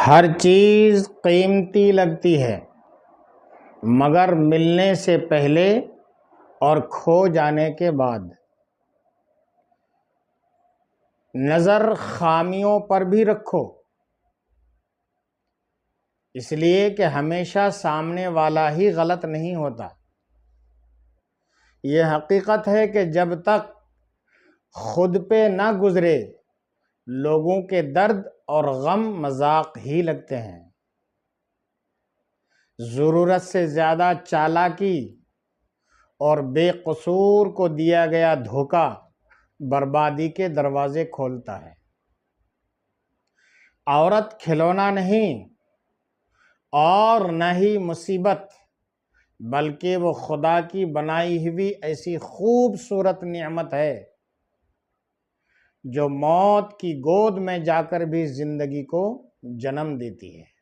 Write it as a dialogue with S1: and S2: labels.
S1: ہر چیز قیمتی لگتی ہے مگر ملنے سے پہلے اور کھو جانے کے بعد۔ نظر خامیوں پر بھی رکھو، اس لیے کہ ہمیشہ سامنے والا ہی غلط نہیں ہوتا۔ یہ حقیقت ہے کہ جب تک خود پہ نہ گزرے لوگوں کے درد اور غم مذاق ہی لگتے ہیں۔ ضرورت سے زیادہ چالاکی اور بے قصور کو دیا گیا دھوکہ بربادی کے دروازے کھولتا ہے۔ عورت کھلونا نہیں اور نہ ہی مصیبت، بلکہ وہ خدا کی بنائی ہوئی ایسی خوبصورت نعمت ہے جو موت کی گود میں جا کر بھی زندگی کو جنم دیتی ہے۔